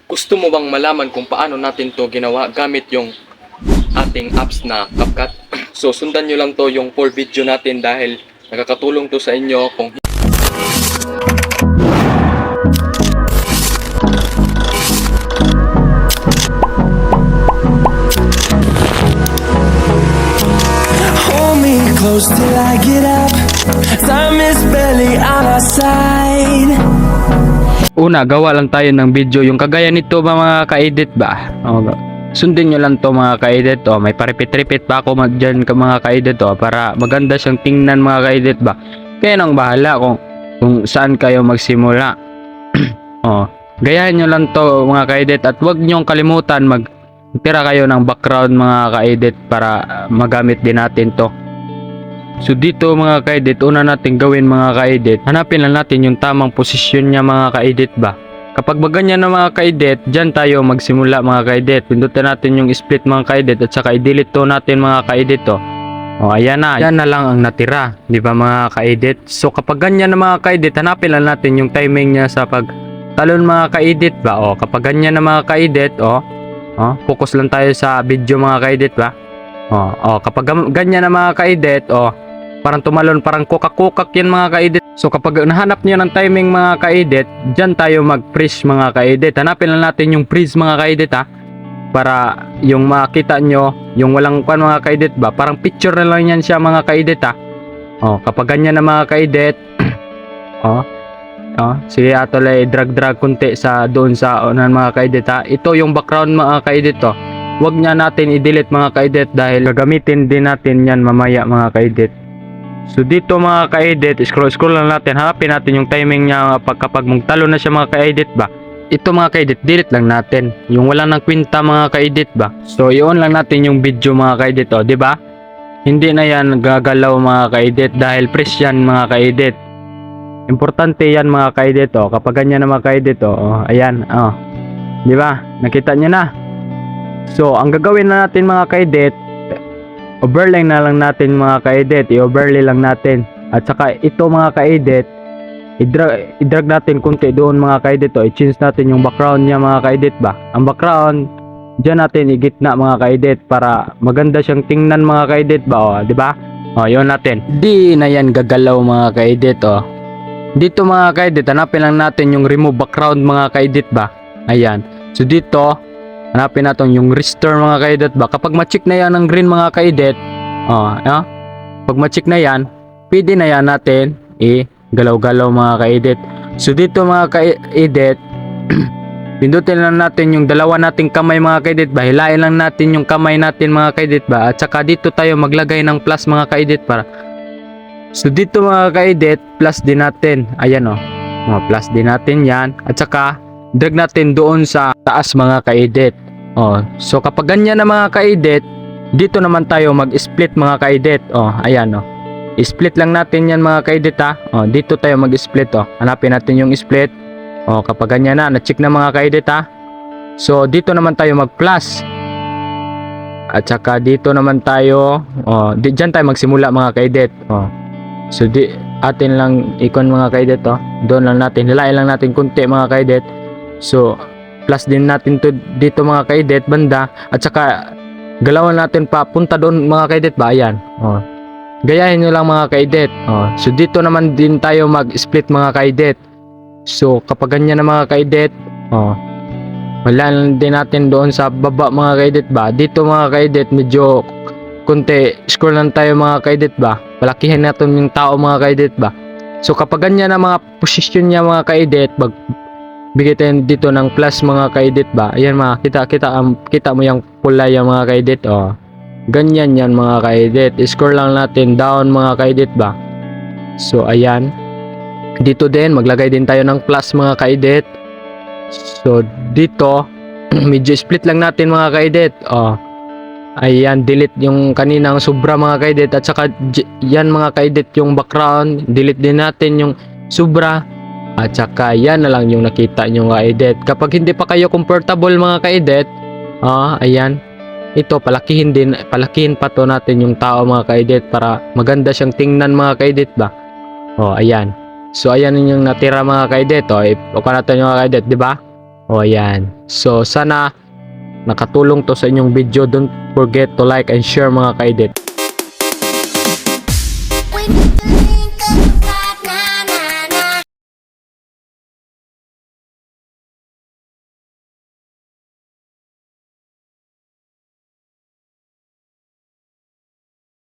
Gusto mo bang malaman kung paano natin to ginawa gamit yung ating apps na CapCut? So sundan nyo lang to yung full video natin dahil nakakatulong to sa inyo kung Hold me close till I get up. Time is barely on our side. Una, gawa lang tayo ng video yung kagaya nito ba mga ka-edit ba? Sundin nyo lang to mga ka-edit. May paripit-ripit pa ako dyan mga ka-edit para maganda siyang tingnan mga ka-edit ba? Kaya nang bahala kung saan kayo magsimula. Gayahin nyo lang to mga ka-edit at huwag nyong kalimutan magtira kayo ng background mga ka-edit para magamit din natin to. So dito mga ka-edit, una natin gawin mga ka-edit, hanapin lang natin yung tamang posisyon niya mga ka-edit ba. Kapag ganyan na mga ka-edit, dyan tayo magsimula mga ka-edit. Pindutin natin yung split mga ka-edit at saka i-delete to natin mga ka-edit ayan na, yan na lang ang natira, di ba mga ka-edit? So kapag ganyan na mga ka-edit, hanapin lang natin yung timing niya sa pagtalon mga ka-edit ba. Kapag ganyan na mga ka-edit, focus lang tayo sa video mga ka-edit ba. Kapag ganyan na mga ka-edit, parang tumalon, parang kukak-kukak yan mga ka-edit. So kapag nahanap niyo ng timing mga ka-edit, dyan tayo mag-freeze mga ka-edit. Hanapin lang natin yung freeze mga ka-edit para yung makita nyo, yung walang pan mga ka-edit ba, parang picture na lang yan siya mga ka-edit kapag ganyan na mga ka-edit, sige atolay drag kunti sa doon sa unahan mga ka-edit ito yung background mga ka-edit Huwag niya natin i-delete mga ka-edit dahil gagamitin din natin yan mamaya mga ka-edit. So dito mga ka-edit, scroll lang natin, hanapin natin yung timing niya kapag magtalo na siya mga ka-edit ba. Ito mga ka-edit, delete lang natin yung wala nang kwenta mga ka-edit ba. So i-on lang natin yung video mga ka-edit di ba? Hindi na yan gagalaw mga ka-edit dahil fresh yan mga ka-edit. Importante yan mga ka-edit kapag ganyan na mga ka-edit ayan di ba? Nakita niyo na. So, ang gagawin na natin mga ka-edit, overlay na lang natin mga ka-edit, i-overlay lang natin. At saka ito mga ka-edit, i-drag natin kunti doon mga ka-edit i-change natin yung background niya mga ka-edit ba. Ang background, dyan natin i-gitna mga ka-edit para maganda siyang tingnan mga ka-edit ba, di ba? Yun natin. Di na yan gagalaw mga ka-edit Dito mga ka-edit, hanapin lang natin yung remove background mga ka-edit ba. Ayan. So dito, hanapin natin yung restore mga ka-edit ba. Kapag ma-check na yan ng green mga ka-edit, pag ma-check na yan, pwede na yan natin galaw-galaw mga ka-edit. So dito mga ka-edit, pindutin lang natin yung dalawa nating kamay mga ka-edit ba. Hilain lang natin yung kamay natin mga ka-edit ba. At saka dito tayo maglagay ng plus mga ka-edit para. So dito mga ka-edit, plus din natin. Ayan plus din natin yan. At saka drag natin doon sa taas mga ka-edit. So kapag ganyan na mga ka-edit, dito naman tayo mag-split mga ka-edit. Ayan I-split lang natin yan mga ka-edit dito tayo mag-split Hanapin natin yung split. Kapag ganyan na-check na mga ka-edit So dito naman tayo mag-plus. At saka dito naman tayo diyan tayo magsimula mga ka-edit. So atin lang ikon mga ka-edit doon lang natin, hilain lang natin kunti mga ka-edit. So plus din natin to dito mga ka-edit banda at saka galawan natin pa punta doon mga ka-edit ba. Ayan gayahin nyo lang mga ka-edit. So dito naman din tayo mag-split mga ka-edit. So kapag ganyan na mga ka-edit wala din natin doon sa baba mga ka-edit ba. Dito mga ka-edit medyo kunti scroll lang tayo mga ka-edit ba, palakihin natin yung tao mga ka-edit ba. So kapag ganyan na mga posisyon niya mga ka-edit, bigay tayo dito ng plus mga ka-edit ba. Ayan mga kita mo yung pula yung mga ka-edit ganyan yan mga ka-edit. Score lang natin down mga ka-edit ba. So ayan, dito din maglagay din tayo ng plus mga ka-edit. So dito medyo split lang natin mga ka-edit. Ayan, delete yung kaninang sobra mga ka-edit. At saka yan mga ka-edit yung background, delete din natin yung sobra. At saka yan na lang yung nakita nyo mga edit. Kapag hindi pa kayo comfortable mga ka-edit, ayan, ito palakihin pa to natin yung tao mga ka-edit para maganda siyang tingnan mga ka-edit ba. Ayan. So ayan yung natira mga ka-edit. Ipaka natin yung mga ka-edit, di ba? O ayan. So sana nakatulong to sa inyong video. Don't forget to like and share mga ka-edit. When